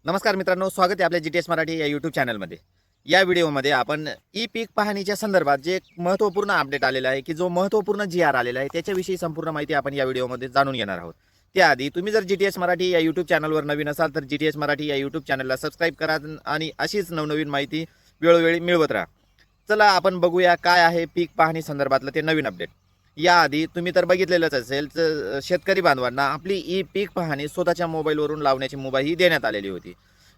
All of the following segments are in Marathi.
नमस्कार मित्रांनो, स्वागत आहे आपल्या GTS मराठी या यूट्यूब चॅनलमध्ये. या व्हिडिओमध्ये आपण ई पीक पाहणीच्या संदर्भात जे एक महत्त्वपूर्ण अपडेट आलेला आहे की जो महत्त्वपूर्ण GR आलेला आहे त्याच्याविषयी संपूर्ण माहिती आपण या व्हिडिओमध्ये जाणून घेणार आहोत. त्याआधी तुम्ही जर GTS मराठी या यूट्यूब चॅनलवर नवीन असाल तर GTS मराठी या यूट्यूब चॅनलला सबस्क्राईब करा आणि अशीच नवनवीन माहिती वेळोवेळी मिळवत राहा. चला आपण बघूया काय आहे पीक पाहणी संदर्भातलं ते नवीन अपडेट. याआधी तुम्ही तर बघितलेलंच असेल तर शेतकरी बांधवांना आपली ई पीक पाहणी स्वतःच्या मोबाईलवरून लावण्याची मुभाही देण्यात आलेली होती.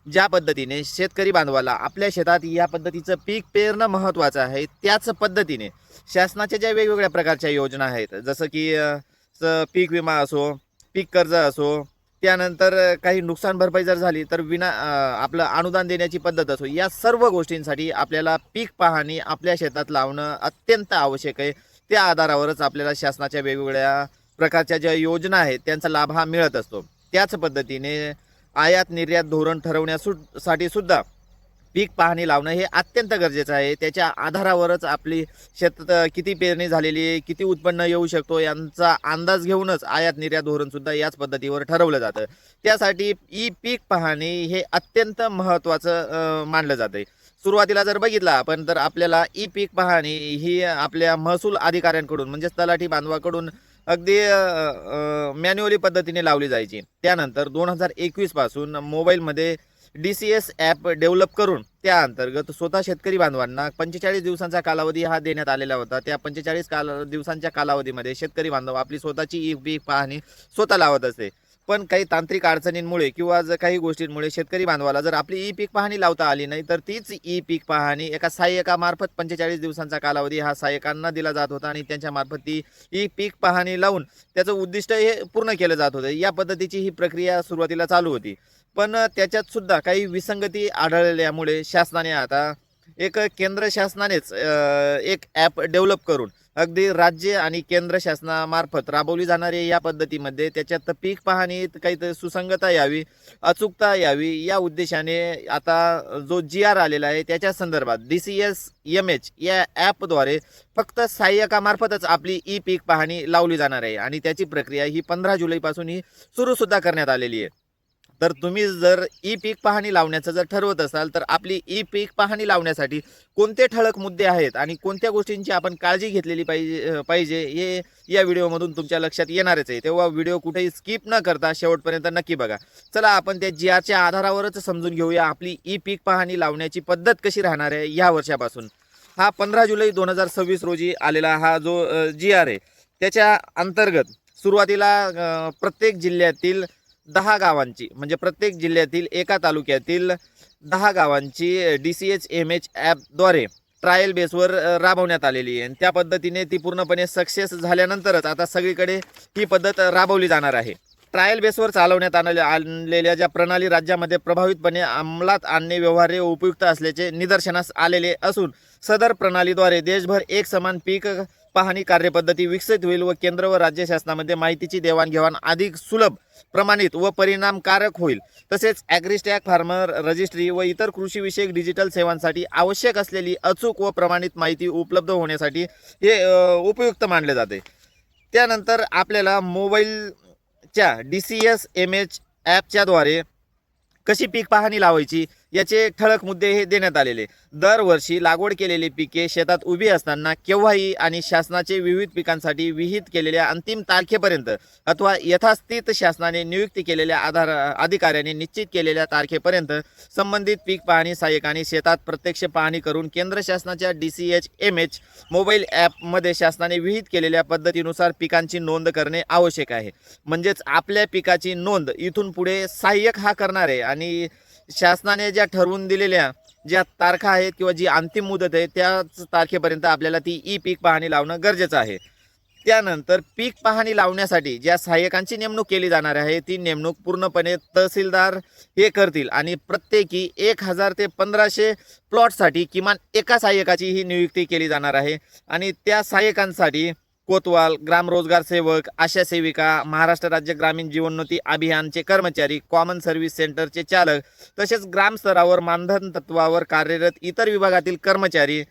ज्या पद्धतीने शेतकरी बांधवाला आपल्या शेतात या पद्धतीचं पीक पेरणं महत्त्वाचं आहे, त्याच पद्धतीने शासनाच्या ज्या वेगवेगळ्या प्रकारच्या योजना आहेत, जसं की पीक विमा असो, पीक कर्ज असो, त्यानंतर काही नुकसान भरपाई जर झाली तर आपलं अनुदान देण्याची पद्धत असो, या सर्व गोष्टींसाठी आपल्याला पीक पाहणी आपल्या शेतात लावणं अत्यंत आवश्यक आहे. त्या आधारावरच आपल्याला शासनाच्या वेगवेगळ्या प्रकारच्या ज्या योजना आहेत त्यांचा लाभ हा मिळत असतो. त्याच पद्धतीने आयात निर्यात धोरण ठरवण्यासाठी सुद्धा पीक पाहणी लावणं हे अत्यंत गरजेचं आहे. त्याच्या आधारावरच आपली शेतात किती पेरणी झालेली आहे, किती उत्पन्न येऊ शकतो यांचा अंदाज घेऊनच आयात निर्यात धोरण सुद्धा याच पद्धतीवर ठरवलं जातं. त्यासाठी ई पीक पाहणी हे अत्यंत महत्त्वाचं मानलं जातं. सुरुवातीला जर बघितलं आपण तर आपल्याला ई पीक पाहणी ही आपल्या महसूल अधिकाऱ्यांकडून म्हणजेच तलाठी बांधवाकडून अगदी मॅन्युअली पद्धतीने लावली जायची. त्यानंतर 2021 पासून मोबाईलमध्ये DCS ॲप डेव्हलप करून त्या अंतर्गत स्वतः शेतकरी बांधवांना 45 दिवसांचा कालावधी हा देण्यात आलेला होता. त्या 45 दिवसांच्या कालावधीमध्ये शेतकरी बांधव आपली स्वतःची ई पीक पाहणी स्वतः लावत असते. पण काही तांत्रिक अडचणींमुळे किंवा जर काही गोष्टींमुळे शेतकरी बांधवाला जर आपली ई पीक पाहणी लावता आली नाही तर तीच ई पीक पाहणी एका सहाय्यकामार्फत 45 दिवसांचा कालावधी हा सहाय्यकांना दिला जात होता आणि त्यांच्या मार्फत ती ई पीक पाहणी लावून त्याचं उद्दिष्ट हे पूर्ण केलं जात होतं. या पद्धतीची ही प्रक्रिया सुरुवातीला चालू होती. पण त्याच्यात सुद्धा काही विसंगती आढळल्यामुळे शासनाने आता एक केंद्र शासनानेच एक ॲप डेव्हलप करून अगदी राज्य आणि केंद्र शासनामार्फत राबवली जाणारी या पद्धतीमध्ये त्याच्यात पीक पाहणीत काही सुसंगता यावी, अचूकता यावी या उद्देशाने आता जो GR आलेला आहे त्याच्या संदर्भात DCS-MH या ॲपद्वारे फक्त सहाय्यकामार्फतच आपली ई पीक पाहणी लावली जाणार आहे आणि त्याची प्रक्रिया ही 15 जुलैपासून ही सुरूसुद्धा करण्यात आलेली आहे. तर तुम्ही जर ई पीक पाहणी लावण्याचं जर ठरवत असाल तर आपली ई पीक पाहणी लावण्यासाठी कोणते ठळक मुद्दे आहेत आणि कोणत्या गोष्टींची आपण काळजी घेतलेली पाहिजे हे या व्हिडिओमधून तुमच्या लक्षात येणारच आहे. तेव्हा व्हिडिओ कुठेही स्किप न करता शेवटपर्यंत नक्की बघा. चला आपण त्या GRच्या आधारावरच समजून घेऊया आपली ई पीक पाहणी लावण्याची पद्धत कशी राहणार आहे या वर्षापासून. हा 15 जुलै 2026 रोजी आलेला हा जो GR आहे त्याच्या अंतर्गत सुरुवातीला प्रत्येक जिल्ह्यातील 10 गावांची म्हणजे प्रत्येक जिल्ह्यातील एका तालुक्यातील 10 गावांची DCS-MH ॲपद्वारे ट्रायल बेसवर राबवण्यात आलेली आहे. त्या पद्धतीने ती पूर्णपणे सक्सेस झाल्यानंतरच आता सगळीकडे ही पद्धत राबवली जाणार आहे. ट्रायल बेसवर चालवण्यात आणलेल्या ज्या प्रणाली राज्यामध्ये प्रभावितपणे अंमलात आणणे व्यवहार्य उपयुक्त असल्याचे निदर्शनास आलेले असून सदर प्रणालीद्वारे देशभर एक समान पीक पाहणी कार्यपद्धती विकसित होईल व केंद्र व राज्य शासनामध्ये माहितीची देवाणघेवाण अधिक सुलभ, प्रमाणित व परिणामकारक होईल. तसेच ॲग्रिस्टॅग, फार्मर रजिस्ट्री व इतर कृषीविषयक डिजिटल सेवांसाठी आवश्यक असलेली अचूक व प्रमाणित माहिती उपलब्ध होण्यासाठी हे उपयुक्त मानले जाते. त्यानंतर आपल्याला मोबाईलच्या DCS-MH ॲपच्याद्वारे कशी पीक पाहणी लावायची याचे ठळक मुद्दे हे देण्यात आलेले. दरवर्षी लागवड केलेली पिके शेतात उभी असताना केव्हाही आणि शासनाचे विविध पिकांसाठी विहित केलेल्या अंतिम तारखेपर्यंत अथवा यथास्थित शासनाने नियुक्त केलेल्या अधिकाऱ्याने निश्चित केलेल्या तारखेपर्यंत संबंधित पीक पाहणी सहाय्यकांनी शेतात प्रत्यक्ष पाहणी करून केंद्र शासनाच्या DCS-MH मोबाईल ॲपमध्ये शासनाने विहित केलेल्या पद्धतीनुसार पिकांची नोंद करणे आवश्यक आहे. म्हणजेच आपल्या पिकाची नोंद इथून पुढे सहाय्यक हा करणार आहे आणि शासनाने ज्या ठरवून दिलेल्या ज्या तारखा आहेत किंवा जी अंतिम मुदत आहे त्याच तारखेपर्यंत आपल्याला ती ई पीक पाहणी लावणं गरजेचं आहे. त्यानंतर पीक पाहणी लावण्यासाठी ज्या सहाय्यकांची नेमणूक केली जाणार आहे ती नेमणूक पूर्णपणे तहसीलदार हे करतील आणि प्रत्येकी 1000 ते 1500 प्लॉटसाठी किमान एका सहाय्यकाची ही नियुक्ती केली जाणार आहे आणि त्या सहाय्यकांसाठी कोतवाल, ग्राम रोजगार सेवक, आशा सेविका, महाराष्ट्र राज्य ग्रामीण जीवनोन्नती अभियानचे कर्मचारी, कॉमन सर्व्हिस सेंटरचे चालक, तसेच ग्रामस्तरावर मानधन तत्वावर कार्यरत इतर विभागातील कर्मचारी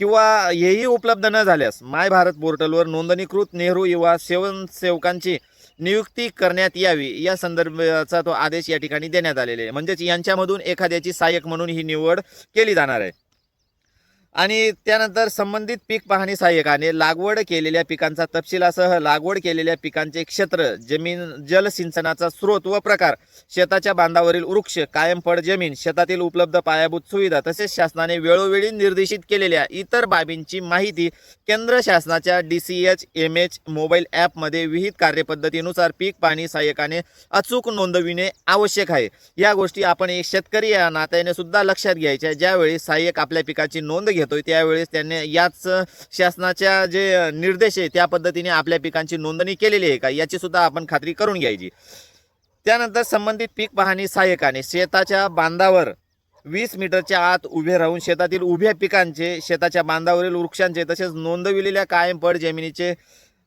किंवा हेही उपलब्ध न झाल्यास माय भारत पोर्टलवर नोंदणीकृत नेहरू युवा सेवकांची नियुक्ती करण्यात यावी या संदर्भाचा तो आदेश या ठिकाणी देण्यात आलेला आहे. म्हणजेच यांच्यामधून एखाद्याची सहाय्यक म्हणून ही निवड केली जाणार आहे. आणि त्यानंतर संबंधित पीक पाहणी सहाय्यकाने लागवड केलेल्या पिकांचा तपशिलासह लागवड केलेल्या पिकांचे क्षेत्र, जमीन, जलसिंचनाचा स्रोत व प्रकार, शेताच्या बांधावरील वृक्ष, कायम पड जमीन, शेतातील उपलब्ध पायाभूत सुविधा तसेच शासनाने वेळोवेळी निर्देशित केलेल्या इतर बाबींची माहिती केंद्र शासनाच्या DCH-MH मोबाईल ॲपमध्ये विहित कार्यपद्धतीनुसार पीक पाहणी सहाय्यकाने अचूक नोंदविणे आवश्यक आहे. या गोष्टी आपण एक शेतकरी या नात्याने सुद्धा लक्षात घ्यायच्या. ज्यावेळी सहाय्यक आपल्या पिकाची नोंद घेतोय त्यावेळेस त्यांनी याच शासनाच्या जे निर्देश आहे त्या पद्धतीने आपल्या पिकांची नोंदणी केलेली आहे का याची सुद्धा आपण खात्री करून घ्यायची. त्यानंतर संबंधित पीक पाहणी सहाय्यकाने शेताच्या बांधावर 20 मीटरच्या आत उभे राहून शेतातील उभ्या पिकांचे, शेताच्या बांधावरील वृक्षांचे तसेच नोंदविलेल्या कायम पड जमिनीचे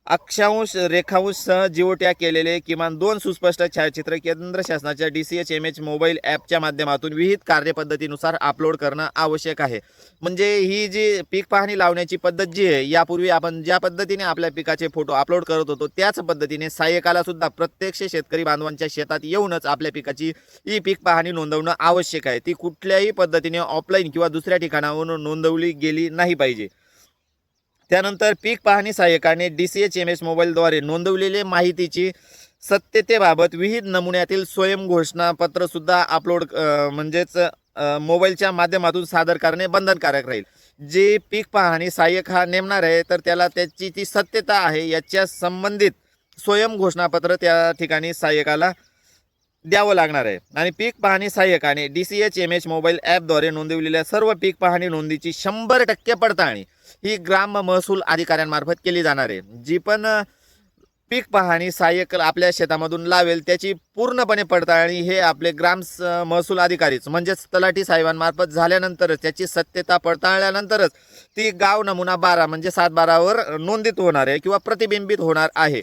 अक्षांश रेखांश सह जिओटॅग केलेले किमान 2 सुस्पष्ट छायाचित्र केंद्र शासनाच्या DCH-MH मोबाईल ॲपच्या माध्यमातून विहित कार्यपद्धतीनुसार अपलोड करणं आवश्यक आहे. म्हणजे ही जी पीक पाहणी लावण्याची पद्धत जी आहे, यापूर्वी आपण ज्या पद्धतीने आपल्या पिकाचे फोटो अपलोड करत होतो त्याच पद्धतीने सहाय्यकाला सुद्धा प्रत्यक्ष शेतकरी बांधवांच्या शेतात येऊनच आपल्या पिकाची ही पीक पाहणी नोंदवणं आवश्यक आहे. ती कुठल्याही पद्धतीने ऑफलाईन किंवा दुसऱ्या ठिकाणावरून नोंदवली गेली नाही पाहिजे. त्यानंतर पीक पाहणी सहाय्यकाने DCH-MH मोबाईलद्वारे नोंदवलेल्या माहितीची सत्यतेबाबत विहित नमुन्यातील स्वयंघोषणापत्र सुद्धा अपलोड म्हणजेच मोबाईलच्या माध्यमातून सादर करणे बंधनकारक राहील. जे पीक पाहणी सहाय्यक हा नेमणार आहे तर त्याला त्याची ती सत्यता आहे याच्या संबंधित स्वयंघोषणापत्र त्या ठिकाणी सहाय्यकाला द्यावं लागणार आहे. आणि पीक पाहणी सहाय्यकाने DCH-MH मोबाईल ॲपद्वारे नोंदवलेल्या सर्व पीक पाहणी नोंदीची 100% पडताळणी ही ग्राम महसूल अधिकाऱ्यांमार्फत केली जाणार आहे. जी पण पीक पाहणी सहाय्यक आपल्या शेतामधून लावेल त्याची पूर्णपणे पडताळणी हे आपले ग्राम महसूल अधिकारीच म्हणजेच तलाठी साहेबांमार्फत झाल्यानंतरच त्याची सत्यता पडताळल्यानंतरच ती गाव नमुना 12 म्हणजे 7/12वर नोंदित होणार आहे किंवा प्रतिबिंबित होणार आहे.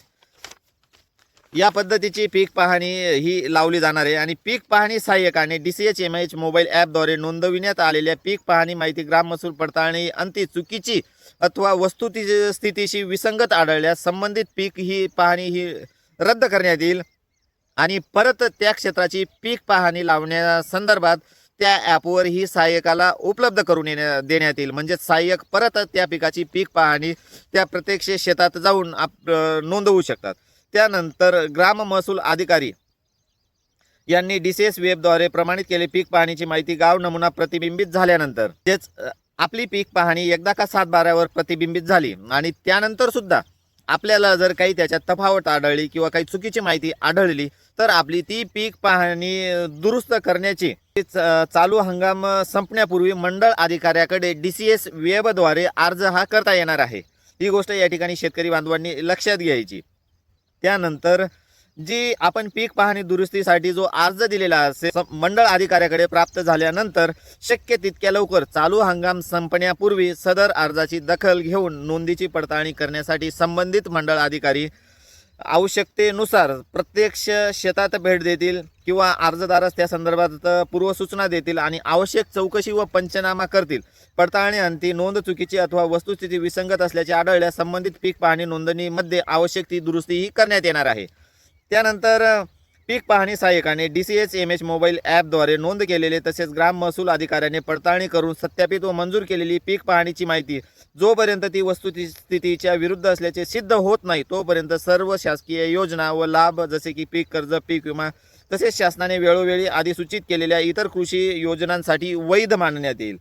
या पद्धतीची पीक पाहणी ही लावली जाणार आहे. आणि पीक पाहणी सहाय्यकाने DCH-MH मोबाईल ॲपद्वारे नोंदविण्यात आलेल्या पीक पाहणी माहिती ग्राम महसूल पडताळणी अंती चुकीची अथवा वस्तुस्थितीशी विसंगत आढळल्यास संबंधित पीक ही पाहणी ही रद्द करण्यात येईल आणि परत त्या क्षेत्राची पीक पाहणी लावण्यासंदर्भात त्या ॲपवर ही सहाय्यकाला उपलब्ध करून देण्यात येईल. म्हणजे सहाय्यक परत त्या पिकाची पीक पाहणी त्या प्रत्यक्ष शेतात जाऊन नोंदवू शकतात. त्यानंतर ग्राम महसूल अधिकारी यांनी DCS वेबद्वारे प्रमाणित केले पीक पाहणीची माहिती गाव नमुना प्रतिबिंबित झाल्यानंतर तेच आपली पीक पाहणी एकदा का 7/12वर प्रतिबिंबित झाली आणि त्यानंतर सुद्धा आपल्याला जर काही त्याच्यात तफावत आढळली किंवा काही चुकीची माहिती आढळली तर आपली ती पीक पाहणी दुरुस्त करण्याची चालू हंगाम संपण्यापूर्वी मंडळ अधिकाऱ्याकडे DCS वेबद्वारे अर्ज हा करता येणार आहे. ही गोष्ट या ठिकाणी शेतकरी बांधवांनी लक्षात घ्यायची. त्यानंतर जी आपण पीक पाहणी दुरुस्तीसाठी जो अर्ज दिलेला असेल मंडळ अधिकाऱ्याकडे प्राप्त झाल्यानंतर शक्य तितक्या लवकर चालू हंगाम संपण्यापूर्वी सदर अर्जाची दखल घेऊन नोंदीची पडताळणी करण्यासाठी संबंधित मंडळ अधिकारी आवश्यकतेनुसार प्रत्यक्ष शेतात भेट देतील किंवा अर्जदारास त्या संदर्भात पूर्वसूचना देतील आणि आवश्यक चौकशी व पंचनामा करतील. पडताळणी अंती नोंद चुकीची अथवा वस्तुस्थिती विसंगत असल्याचे आढळल्यास संबंधित पीक पाहणी नोंदणीमध्ये आवश्यक ती दुरुस्ती ही करण्यात येणार आहे. त्यानंतर पीक पाहणी सहाय्यकाने DCH-MH मोबाईल ॲपद्वारे नोंद केलेले तसेच ग्राम महसूल अधिकाऱ्याने पडताळणी करून सत्यापित व मंजूर केलेली पीक पाहणीची माहिती जोपर्यंत ती वस्तुस्थितीच्या विरुद्ध असल्याचे सिद्ध होत नाही तोपर्यंत सर्व शासकीय योजना व लाभ जसे की पीक कर्ज, पीक विमा तसेच शासनाने वेळोवेळी अधिसूचित केलेल्या इतर कृषी योजनांसाठी वैध मानण्यात येईल.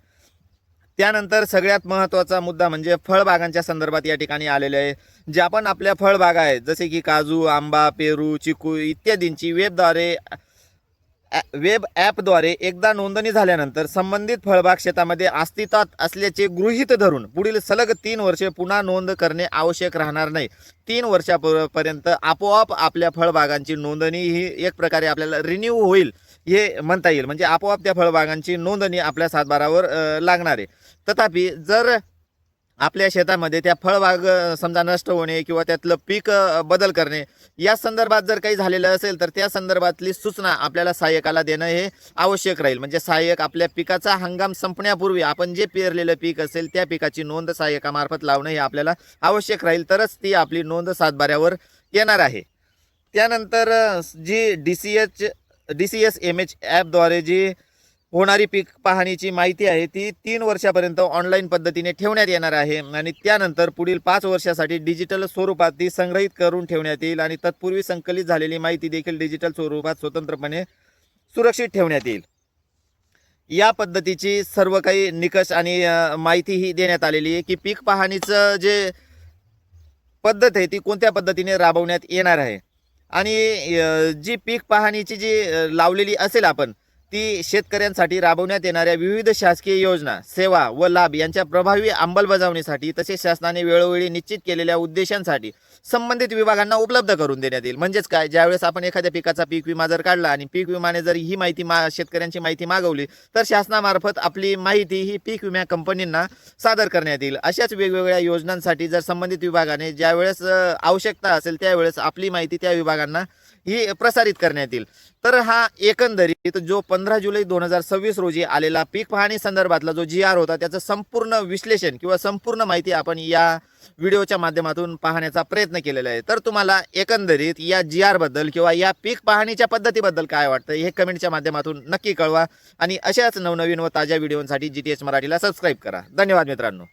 त्यानंतर सगळ्यात महत्त्वाचा मुद्दा म्हणजे फळबागांच्या संदर्भात या ठिकाणी आलेले आहे. जे आपण आपल्या फळबागा आहेत जसे की काजू, आंबा, पेरू, चिकू इत्यादींची वेब ॲपद्वारे एकदा नोंदणी झाल्यानंतर संबंधित फळबाग शेतामध्ये अस्तित्वात असल्याचे गृहीत धरून पुढील सलग 3 वर्षे पुन्हा नोंद करणे आवश्यक राहणार नाही. 3 वर्षापर्यंत आपोआप आपल्या फळबागांची नोंदणी ही एक प्रकारे आपल्याला रिन्यू होईल हे म्हणता येईल. म्हणजे आपोआप त्या फळबागांची नोंदणी आपल्या 7/12वर लागणार आहे. तथापि जर आपल्या शेतामध्ये त्या फळबाग समजा नष्ट होणे किंवा त्यातलं पीक बदल करणे या संदर्भात जर काही झालेलं असेल तर त्या संदर्भातली सूचना आपल्याला सहाय्यकाला देणं हे आवश्यक राहील. म्हणजे सहाय्यक आपल्या पिकाचा हंगाम संपण्यापूर्वी आपण जे पेरलेलं पीक असेल त्या पिकाची नोंद सहाय्यकामार्फत लावणं हे आपल्याला आवश्यक राहील. तरच ती आपली नोंद 7/12वर येणार आहे. त्यानंतर जी DCS-MH ॲपद्वारे जी होणारी पीक पाहणीची माहिती आहे ती 3 वर्षापर्यंत ऑनलाईन पद्धतीने ठेवण्यात येणार आहे आणि त्यानंतर पुढील 5 वर्षासाठी डिजिटल स्वरूपात ती संग्रहित करून ठेवण्यात येईल आणि तत्पूर्वी संकलित झालेली माहिती देखील डिजिटल स्वरूपात स्वतंत्रपणे सुरक्षित ठेवण्यात येईल. या पद्धतीची सर्व काही निकष आणि माहिती ही देण्यात आलेली आहे की पीक पाहणीचं जे पद्धत आहे ती कोणत्या पद्धतीने राबवण्यात येणार आहे आणि जी पीक पाहणीची जी लावलेली असेल आपण ती शेतकऱ्यांसाठी राबवण्यात येणाऱ्या विविध शासकीय योजना, सेवा व लाभ यांच्या प्रभावी अंमलबजावणीसाठी तसेच शासनाने वेळोवेळी निश्चित केलेल्या उद्देशांसाठी संबंधित विभागांना उपलब्ध करून देण्यात येईल. म्हणजेच काय, ज्यावेळेस आपण एखाद्या पिकाचा पीक विमा जर काढला आणि पीक विमाने जर ही माहिती शेतकऱ्यांची माहिती मागवली तर शासनामार्फत आपली माहिती ही पीक विमा कंपनींना सादर करण्यात येईल. अशाच वेगवेगळ्या योजनांसाठी जर संबंधित विभागाने ज्यावेळेस आवश्यकता असेल त्यावेळेस आपली माहिती त्या विभागांना ही प्रसारित करण्यात येईल. तर हा एकंदरीत जो 15 जुलै 2026 रोजी आलेला पीक पाहणी संदर्भातला जो GR होता त्याचं संपूर्ण विश्लेषण किंवा संपूर्ण माहिती आपण या व्हिडिओच्या माध्यमातून पाहण्याचा प्रयत्न केलेला आहे. तर तुम्हाला एकंदरीत या GR बद्दल किंवा या पीक पाहणीच्या पद्धतीबद्दल काय वाटतं हे कमेंटच्या माध्यमातून नक्की कळवा आणि अशाच नवनवीन व ताज्या व्हिडिओंसाठी GTH मराठीला सबस्क्राईब करा. धन्यवाद मित्रांनो.